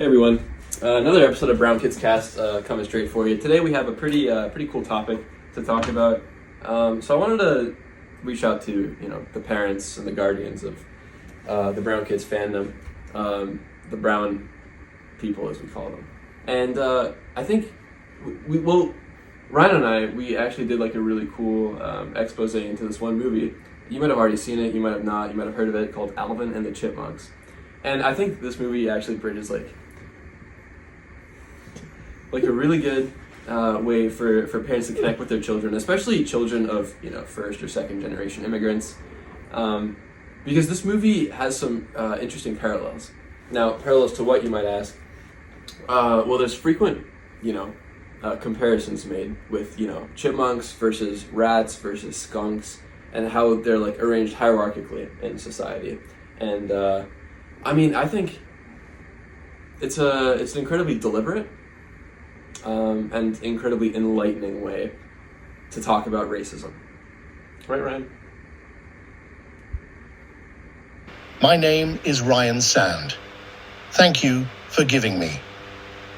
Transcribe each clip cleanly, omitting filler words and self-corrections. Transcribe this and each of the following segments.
Hey everyone, another episode of Brownkidz Cast coming straight for you. Today we have a pretty cool topic to talk about. So I wanted to reach out to the parents and the guardians of the Brownkidz fandom, the brown people as we call them. And I think Ryan and I actually did like a really cool expose into this one movie. You might have already seen it, you might have not, you might have heard of it, called Alvin and the Chipmunks. And I think this movie actually bridges like a really good way for parents to connect with their children, especially children of first or second generation immigrants, because this movie has some interesting parallels. Now, parallels to what, you might ask? Well, there's frequent comparisons made with chipmunks versus rats versus skunks, and how they're like arranged hierarchically in society. And I think it's an incredibly deliberate and incredibly enlightening way to talk about racism. Right, Ryan? My name is Ryan Sand. Thank you for giving me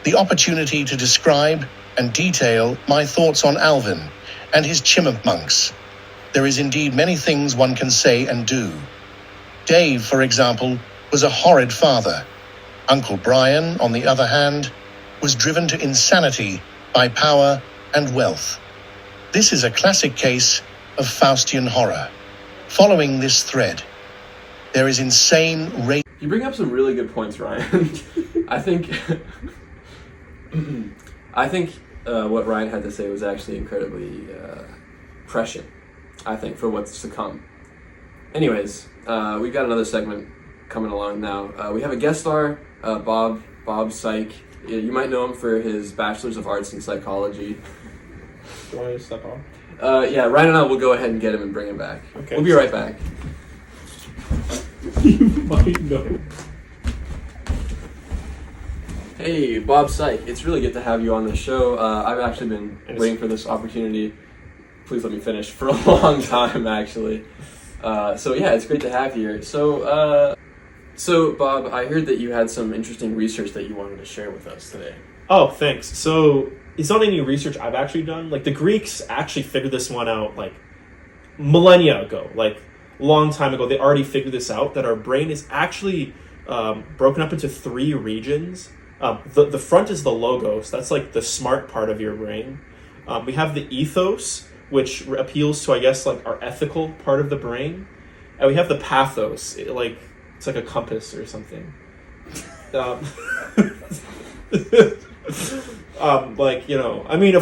the opportunity to describe and detail my thoughts on Alvin and his chipmunks. There is indeed many things one can say and do. Dave, for example, was a horrid father. Uncle Brian, on the other hand, was driven to insanity by power and wealth. This is a classic case of Faustian horror. Following this thread, there is insane race. You bring up some really good points, Ryan. I think what Ryan had to say was actually incredibly prescient, I think, for what's to come. Anyways, we've got another segment coming along now. We have a guest star, Bob Syke. You might know him for his Bachelor's of Arts in Psychology. Do you want me to step off? Yeah, Ryan and I will go ahead and get him and bring him back. Okay. We'll be right back. You might know. Hey, Bob Syke. It's really good to have you on the show. I've actually been waiting for this opportunity. Please let me finish. For a long time, actually. So yeah, it's great to have you here. So Bob, I heard that you had some interesting research that you wanted to share with us today. Oh, thanks. So it's not any research I've actually done. Like, the Greeks actually figured this one out like millennia ago, like long time ago. They already figured this out, that our brain is actually broken up into three regions. The front is the logos. That's like the smart part of your brain. We have the ethos, which appeals to, I guess, like our ethical part of the brain. And we have the pathos, it's like a compass or something. Of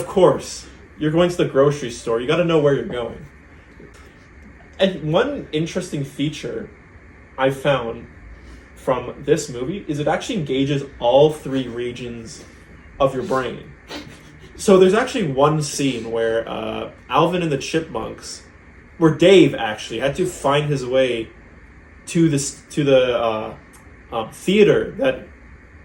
course, you're going to the grocery store. You got to know where you're going. And one interesting feature I found from this movie is it actually engages all three regions of your brain. So there's actually one scene where Alvin and the Chipmunks, where Dave actually had to find his way to the theater that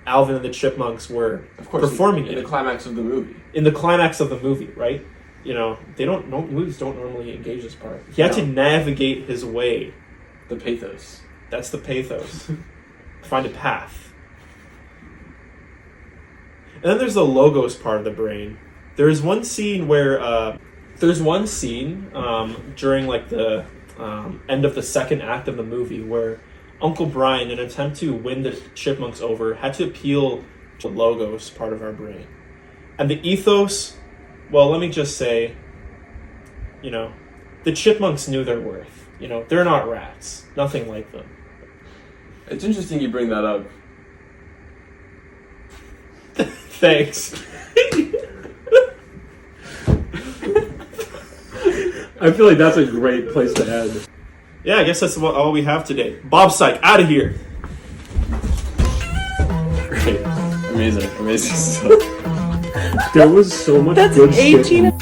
Alvin and the Chipmunks were performing in the climax of the movie. In the climax of the movie, right? Movies don't normally engage this part. He had to navigate his way. The pathos. That's the pathos. Find a path. And then there's the logos part of the brain. There's one scene where during like the end of the second act of the movie where Uncle Brian, in an attempt to win the chipmunks over, had to appeal to the logos part of our brain. And the ethos, well, let me just say, the chipmunks knew their worth. They're not rats. Nothing like them. It's interesting you bring that up. Thanks. I feel like that's a great place to end. Yeah, I guess that's all we have today. Bob Syke, out of here. Great. Amazing stuff. There was so much good shit.